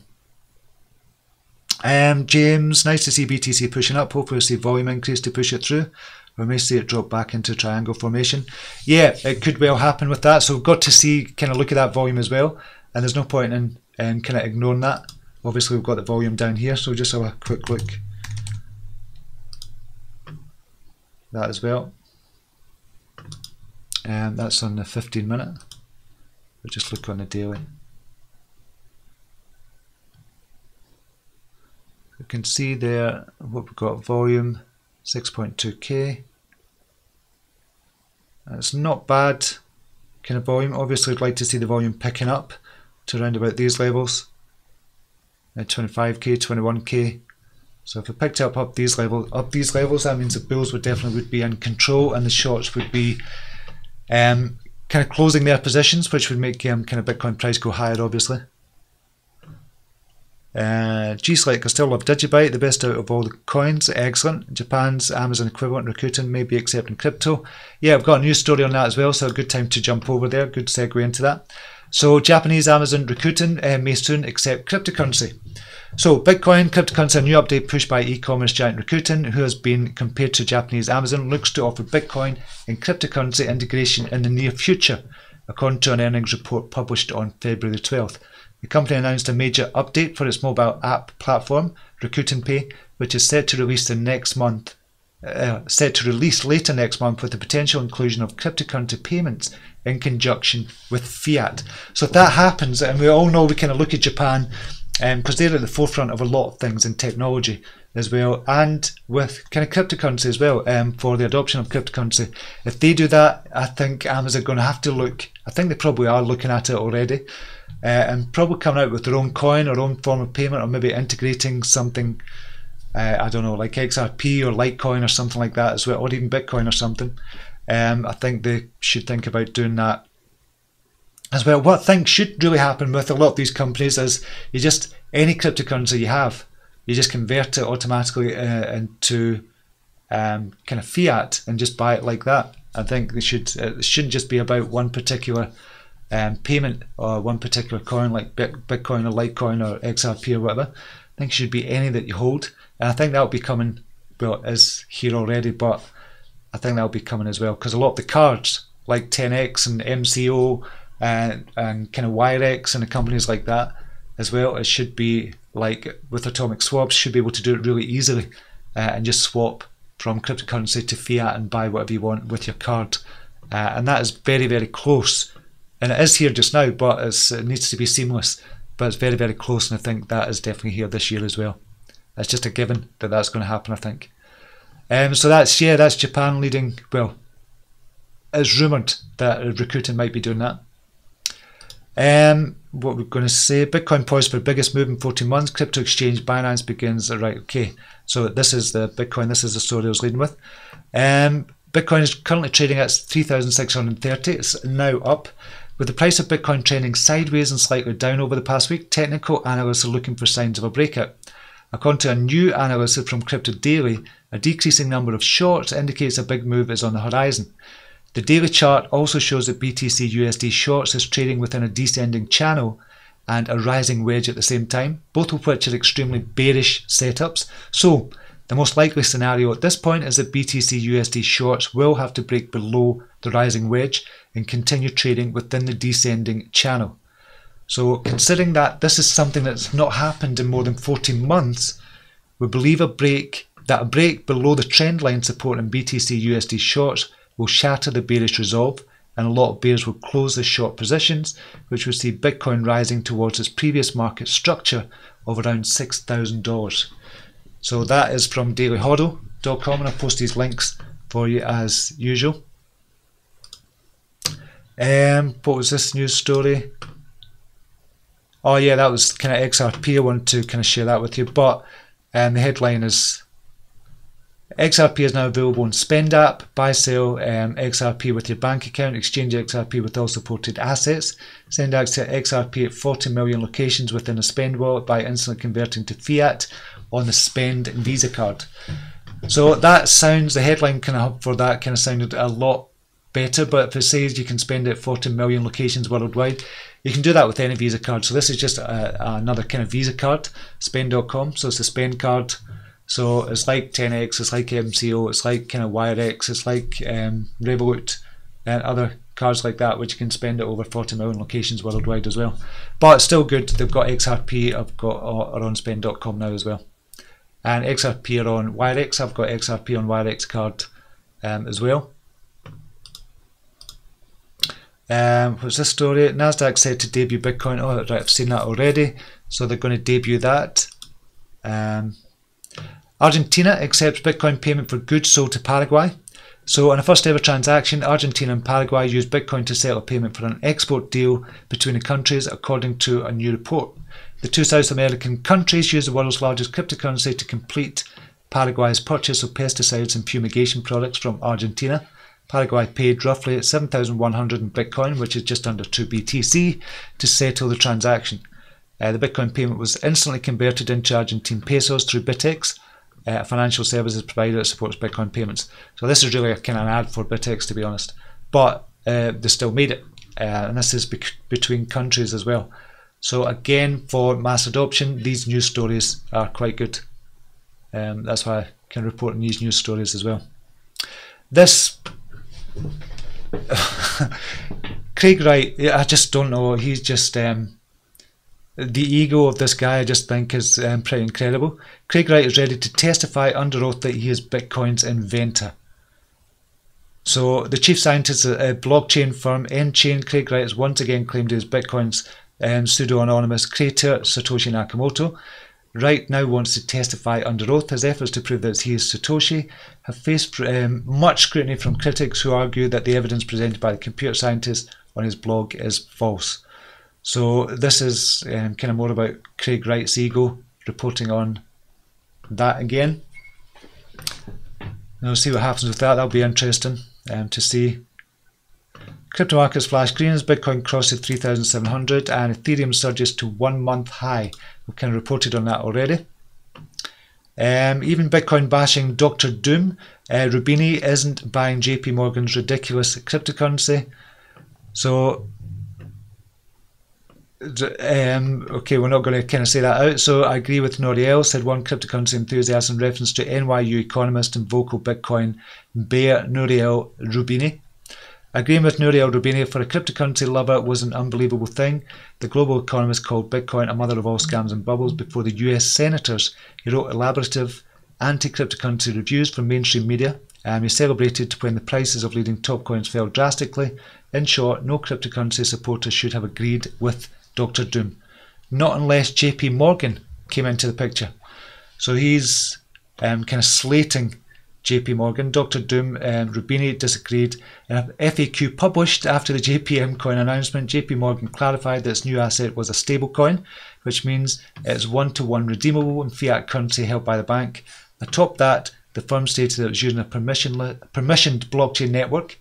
James, nice to see BTC pushing up. Hopefully we'll see volume increase to push it through. We may see it drop back into triangle formation. Yeah, it could well happen with that. So we've got to see, kind of look at that volume as well. And there's no point in kind of ignoring that. Obviously we've got the volume down here, so just have a quick look. That as well. And that's on the 15 minute. We'll just look on the daily. You can see there what we've got, volume 6.2k. It's not bad kind of volume. Obviously I'd like to see the volume picking up to around about these levels, 25k, 21k. So if we picked up these levels, that means the bulls would definitely be in control, and the shorts would be kind kind of closing their positions, which would make kind of Bitcoin price go higher, obviously. G-Select, I still love Digibyte, the best out of all the coins, excellent. Japan's Amazon equivalent, Rakuten, may be accepting crypto. Yeah, I've got a news story on that as well, so a good time to jump over there, good segue into that. So Japanese Amazon Rakuten may soon accept cryptocurrency. So Bitcoin, cryptocurrency, a new update pushed by e-commerce giant Rakuten, who has been compared to Japanese Amazon, looks to offer Bitcoin and cryptocurrency integration in the near future, according to an earnings report published on February the 12th. The company announced a major update for its mobile app platform, Rakuten Pay, which is set to release later next month with the potential inclusion of cryptocurrency payments in conjunction with fiat. So if that happens, and we all know we kind of look at Japan, because they're at the forefront of a lot of things in technology as well, and with kind of cryptocurrency as well, for the adoption of cryptocurrency. If they do that, I think Amazon are going to have to look, I think they probably are looking at it already, and probably coming out with their own coin or own form of payment, or maybe integrating something, I don't know, like XRP or Litecoin or something like that as well, or even Bitcoin or something. I think they should think about doing that as well. What I think should really happen with a lot of these companies is you just, any cryptocurrency you have, you just convert it automatically into kind of fiat and just buy it like that. I think they should, it shouldn't just be about one particular payment or one particular coin like Bitcoin or Litecoin or XRP or whatever. I think it should be any that you hold, and I think that will be coming, well, it is here already, but I think that will be coming as well, because a lot of the cards like 10x and MCO and kind of Wirex and the companies like that as well, it should be like with atomic swaps, should be able to do it really easily and just swap from cryptocurrency to fiat and buy whatever you want with your card, and that is very, very close. And it is here just now, but it needs to be seamless. But it's very, very close, and I think that is definitely here this year as well. It's just a given that that's going to happen, I think. So that's Japan leading. Well, it's rumoured that Rakuten might be doing that. What we're going to say, Bitcoin poised for biggest move in 14 months. Crypto exchange Binance begins. Right, okay. So this is the Bitcoin. This is the story I was leading with. Bitcoin is currently trading at 3,630. It's now up. With the price of Bitcoin trending sideways and slightly down over the past week, technical analysts are looking for signs of a breakout. According to a new analysis from Crypto Daily, a decreasing number of shorts indicates a big move is on the horizon. The daily chart also shows that BTC USD shorts is trading within a descending channel and a rising wedge at the same time, both of which are extremely bearish setups. So the most likely scenario at this point is that BTC USD shorts will have to break below the rising wedge and continue trading within the descending channel. So considering that this is something that's not happened in more than 14 months, we believe a break below the trend line support in BTC USD shorts will shatter the bearish resolve, and a lot of bears will close their short positions, which will see Bitcoin rising towards its previous market structure of around $6,000. So that is from dailyhodl.com, and I'll post these links for you as usual. What was this news story? Oh yeah, that was kind of XRP. I wanted to kind of share that with you, but the headline is XRP is now available in Spend app. Buy, sell XRP with your bank account. Exchange XRP with all supported assets. Send access to XRP at 40 million locations within a Spend wallet by instantly converting to fiat on the Spend Visa card. So that sounds, the headline kind of for that kind of sounded a lot better, but if it says you can spend it at 40 million locations worldwide, you can do that with any Visa card. So this is just another kind of Visa card, Spend.com. So it's a Spend card. So it's like 10x, it's like MCO, it's like kind of Wirex, it's like Revolut and other cards like that, which you can spend at over 40 million locations worldwide as well. But it's still good. They've got XRP, are on Spend.com now as well. And XRP are on Wirex. I've got XRP on Wirex card as well. What's this story? Nasdaq said to debut Bitcoin. Oh right, I've seen that already. So they're going to debut that. Argentina accepts Bitcoin payment for goods sold to Paraguay. So on a first ever transaction, Argentina and Paraguay used Bitcoin to settle a payment for an export deal between the countries, according to a new report. The two South American countries use the world's largest cryptocurrency to complete Paraguay's purchase of pesticides and fumigation products from Argentina. Paraguay paid roughly 7,100 in Bitcoin, which is just under 2 BTC, to settle the transaction. The Bitcoin payment was instantly converted into Argentine pesos through BitX, a financial services provider that supports Bitcoin payments. So this is really a kind of an ad for BitX, to be honest. But they still made it, and this is between countries as well. So again, for mass adoption, these news stories are quite good. That's why I can report on these news stories as well. This Craig Wright, I just don't know. He's just the ego of this guy, I just think, is pretty incredible. Craig Wright is ready to testify under oath that he is Bitcoin's inventor. So the chief scientist at a blockchain firm, N-Chain, Craig Wright, has once again claimed he is Bitcoin's pseudo-anonymous creator, Satoshi Nakamoto. Wright now wants to testify under oath. His efforts to prove that he is Satoshi have faced much scrutiny from critics who argue that the evidence presented by the computer scientist on his blog is false. So this is kind of more about Craig Wright's ego, reporting on that again. And we'll see what happens with that. That'll be interesting to see. Crypto markets flash green as Bitcoin crosses 3,700 and Ethereum surges to 1 month high. We've kind of reported on that already. Even Bitcoin bashing Dr. Doom, Rubini isn't buying JPMorgan's ridiculous cryptocurrency. So okay, we're not going to kind of say that out. So I agree with Noriel, said one cryptocurrency enthusiast in reference to NYU economist and vocal Bitcoin bear Noriel Rubini. Agreeing with Nuriel Rubini, for a cryptocurrency lover, was an unbelievable thing. The global economist called Bitcoin a mother of all scams and bubbles before the US senators. He wrote elaborative anti-cryptocurrency reviews for mainstream media. He celebrated when the prices of leading top coins fell drastically. In short, no cryptocurrency supporters should have agreed with Dr. Doom. Not unless JPMorgan came into the picture. So he's kind of slating JPMorgan. Dr. Doom Rubini disagreed. In a FAQ published after the JPM coin announcement, JPMorgan clarified that its new asset was a stablecoin, which means it's one-to-one redeemable in fiat currency held by the bank. Atop that, the firm stated that it was using a permissioned blockchain network.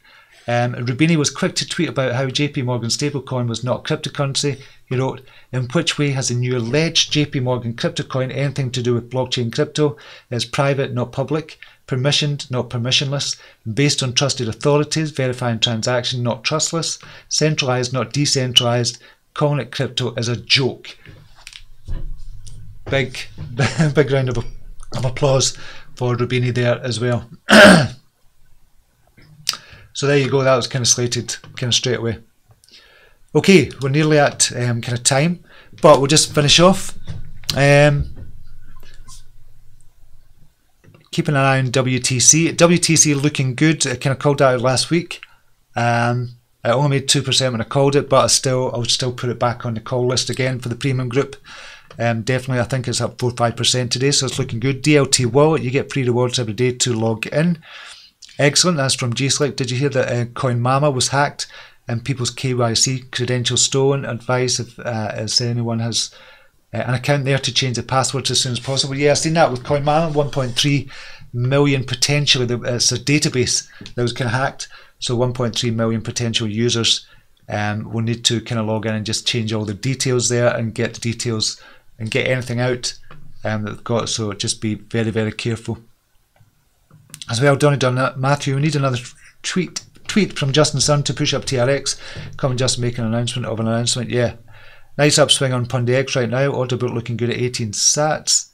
Rubini was quick to tweet about how JPMorgan stablecoin was not cryptocurrency. He wrote, "In which way has the new alleged JPMorgan cryptocoin anything to do with blockchain crypto? It's private, not public. Permissioned, not permissionless. Based on trusted authorities. Verifying transaction, not trustless. Centralized, not decentralized. Calling it crypto is a joke." Big round of applause for Rubini there as well. So there you go, that was kind of slated kind of straight away. Okay, we're nearly at kind of time, but we'll just finish off. Keeping an eye on WTC. WTC looking good. I kind of called that out last week. I only made 2% when I called it, but I would still put it back on the call list again for the premium group. Definitely, I think it's up 4 or 5% today, so it's looking good. DLT Wallet, you get free rewards every day to log in. Excellent, that's from G-Slick. Did you hear that Coin Mama was hacked and people's KYC credentials stolen? Advice if anyone has an account there to change the passwords as soon as possible. Yeah, I've seen that with Coin Mama, 1.3 million potentially. It's a database that was kind of hacked, so 1.3 million potential users will need to kind of log in and just change all the details there and get the details and get anything out that they've got, so just be very, very careful. As well done that, Matthew. We need another tweet from Justin Sun to push up TRX. Come and just make an announcement of an announcement. Yeah, nice upswing on PundiX right now. Order book looking good at 18 sats.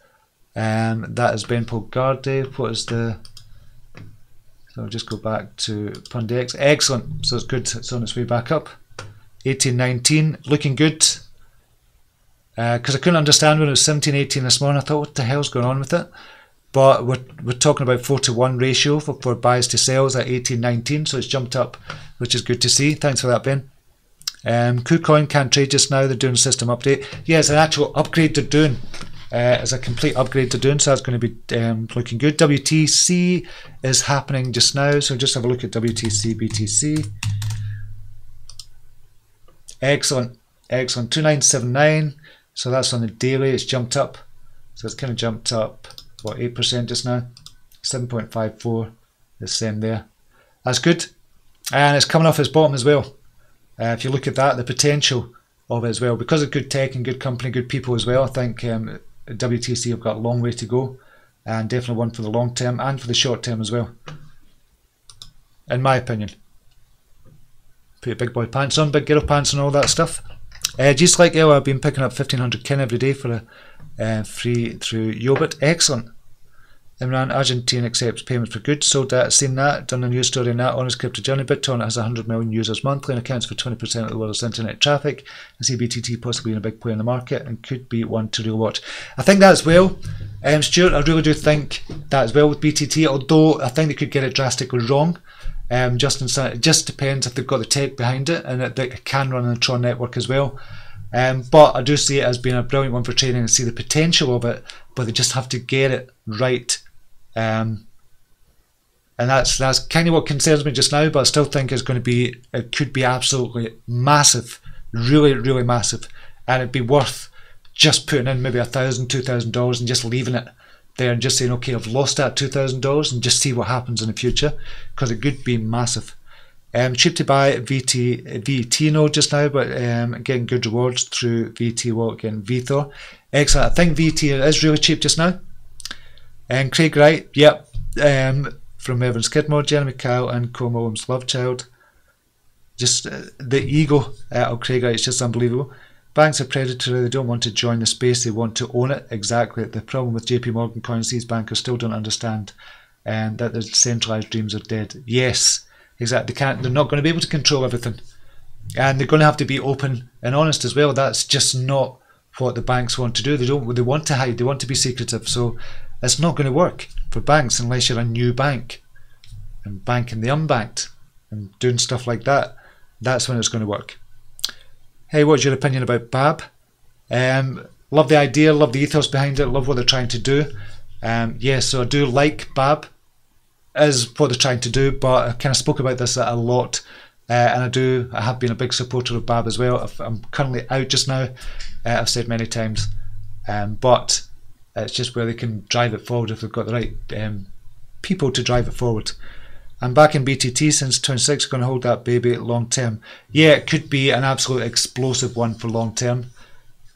That is Ben Polgarde. What is the? So I'll just go back to PundiX. Excellent. So it's good. It's on its way back up. 18.19, looking good. Because I couldn't understand when it was 17.18 this morning. I thought, what the hell's going on with it? But we're talking about 4-to-1 ratio for buys to sells at 18.19, so it's jumped up, which is good to see. Thanks for that, Ben. KuCoin can't trade just now. They're doing a system update. Yeah, it's an actual upgrade they're doing. It's a complete upgrade they're doing, so that's going to be looking good. WTC is happening just now, so just have a look at WTC, BTC. Excellent, excellent. 2979. So that's on the daily. It's jumped up. So it's kind of jumped up. What, 8% just now? 7.54, the same there. That's good. and it's coming off its bottom as well. If you look at that, the potential of it as well, because of good tech and good company, good people as well, I think WTC have got a long way to go, and definitely one for the long term and for the short term as well, in my opinion. Put your big boy pants on, big girl pants and all that stuff. Just like I've been picking up 1500 kin every day for a free through Yobit. Excellent. Imran, Argentine accepts payments for goods. Sold that, seen that, done a news story on that. Honest Crypto Journey. BitTorrent has 100 million users monthly and accounts for 20% of the world's internet traffic. I see BTT possibly being a big player in the market and could be one to real watch. I think that as well, Stuart. I really do think that as well with BTT, although I think they could get it drastically wrong. It just depends if they've got the tech behind it, and it can run on the Tron network as well. But I do see it as being a brilliant one for trading and see the potential of it, but they just have to get it right. And that's kind of what concerns me just now, but I still think it's going to be, it could be absolutely massive, really, really massive, and it'd be worth just putting in maybe $1,000, $2,000 and just leaving it there and just saying, okay, I've lost that $2,000 and just see what happens in the future, because it could be massive. Cheap to buy VT node just now, but getting good rewards through VT wallet, getting VThor. Excellent. I think VT is really cheap just now. And Craig Wright, yep, from Melbourne Skidmore, Jeremy Kyle and Cole Mulham's love child. Just the ego of Craig Wright is just unbelievable. Banks are predatory, they don't want to join the space, they want to own it. Exactly. The problem with JPMorgan coins, these bankers still don't understand that the centralised dreams are dead. Yes, exactly. They're not going to be able to control everything. And they're going to have to be open and honest as well. That's just not what the banks want to do. They want to hide, they want to be secretive. So it's not going to work for banks unless you're a new bank and banking the unbanked and doing stuff like that. That's when it's going to work. Hey, what's your opinion about BAB? Love the idea, love the ethos behind it, love what they're trying to do. Yeah, so I do like BAB as what they're trying to do, but I kind of spoke about this a lot, and I have been a big supporter of BAB as well. I'm currently out just now, I've said many times, but it's just where they can drive it forward if they've got the right people to drive it forward. I'm back in BTT since 26, going to hold that baby long term. Yeah, it could be an absolute explosive one for long term.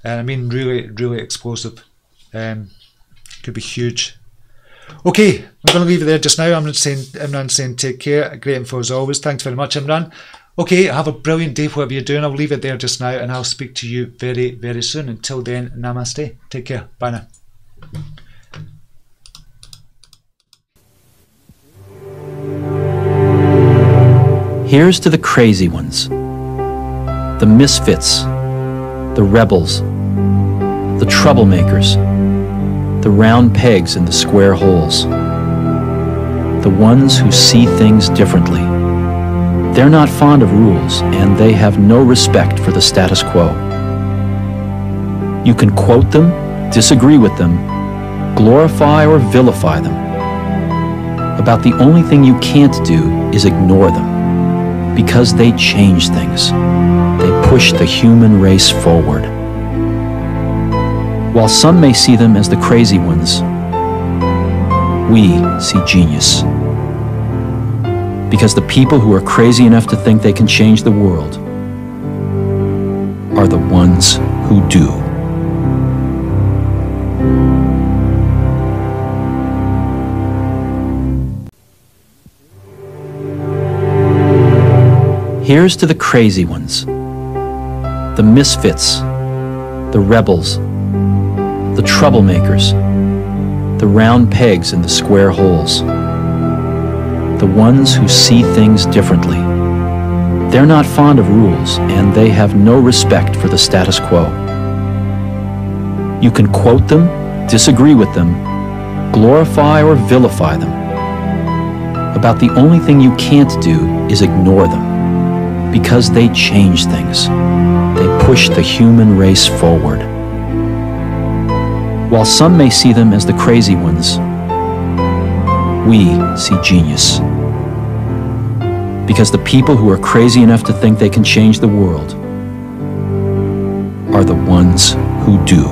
And I mean really, really explosive. Could be huge. Okay, I'm going to leave it there just now. Imran saying take care. Great info as always. Thanks very much, Imran. Okay, have a brilliant day, whatever you're doing. I'll leave it there just now and I'll speak to you very, very soon. Until then, namaste. Take care. Bye now. Here's to the crazy ones, the misfits, the rebels, the troublemakers, the round pegs in the square holes, the ones who see things differently. They're not fond of rules, and they have no respect for the status quo. You can quote them, disagree with them, glorify or vilify them. About the only thing you can't do is ignore them. Because they change things. They push the human race forward. While some may see them as the crazy ones, we see genius. Because the people who are crazy enough to think they can change the world are the ones who do. Here's to the crazy ones, the misfits, the rebels, the troublemakers, the round pegs in the square holes, the ones who see things differently. They're not fond of rules, and they have no respect for the status quo. You can quote them, disagree with them, glorify or vilify them. About the only thing you can't do is ignore them. Because they change things. They push the human race forward. While some may see them as the crazy ones, we see genius. Because the people who are crazy enough to think they can change the world are the ones who do.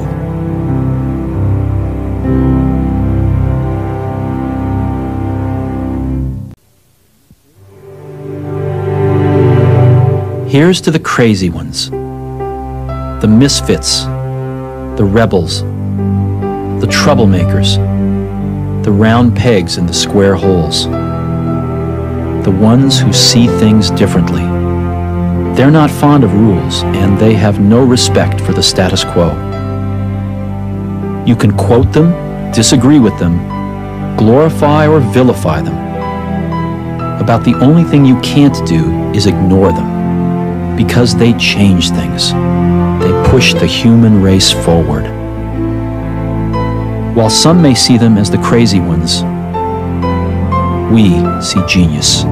Here's to the crazy ones, the misfits, the rebels, the troublemakers, the round pegs in the square holes, the ones who see things differently. They're not fond of rules, and they have no respect for the status quo. You can quote them, disagree with them, glorify or vilify them. About the only thing you can't do is ignore them, because they change things. They push the human race forward. While some may see them as the crazy ones, we see genius.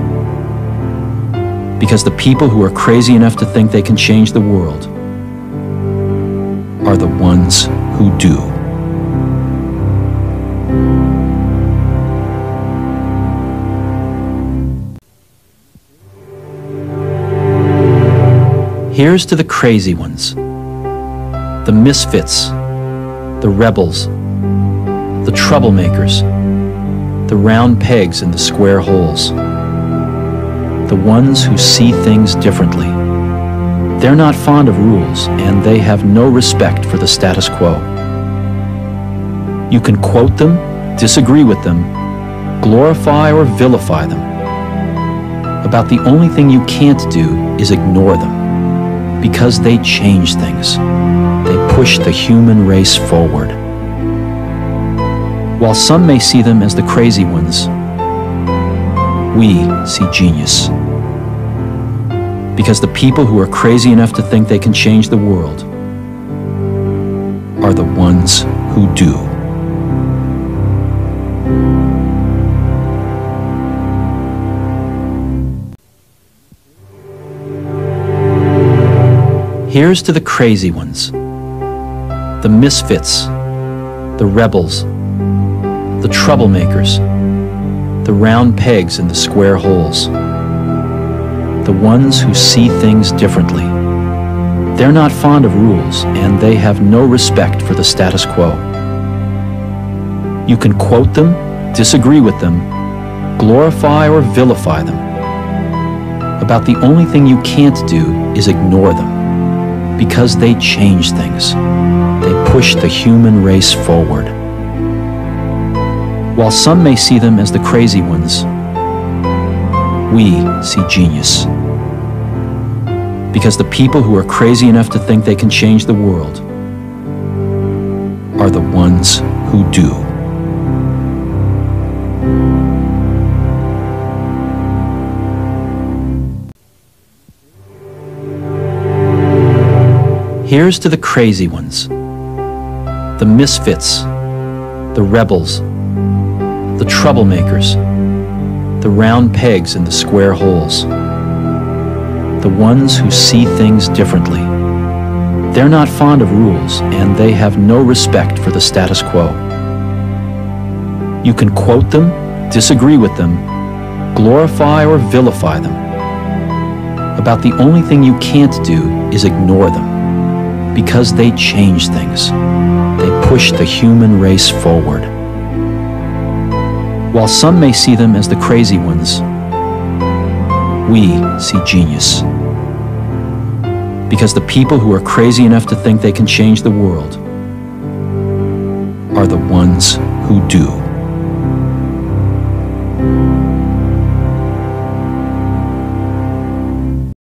Because the people who are crazy enough to think they can change the world are the ones who do. Here's to the crazy ones, the misfits, the rebels, the troublemakers, the round pegs in the square holes, the ones who see things differently. They're not fond of rules, and they have no respect for the status quo. You can quote them, disagree with them, glorify or vilify them. About the only thing you can't do is ignore them, because they change things. They push the human race forward. While some may see them as the crazy ones, we see genius. Because the people who are crazy enough to think they can change the world are the ones who do. Here's to the crazy ones, the misfits, the rebels, the troublemakers, the round pegs in the square holes, the ones who see things differently. They're not fond of rules, and they have no respect for the status quo. You can quote them, disagree with them, glorify or vilify them. About the only thing you can't do is ignore them, because they change things. They push the human race forward. While some may see them as the crazy ones, we see genius. Because the people who are crazy enough to think they can change the world are the ones who do. Here's to the crazy ones, the misfits, the rebels, the troublemakers, the round pegs in the square holes, the ones who see things differently. They're not fond of rules, and they have no respect for the status quo. You can quote them, disagree with them, glorify or vilify them. About the only thing you can't do is ignore them, because they change things. They push the human race forward. While some may see them as the crazy ones, we see genius. Because the people who are crazy enough to think they can change the world are the ones who do.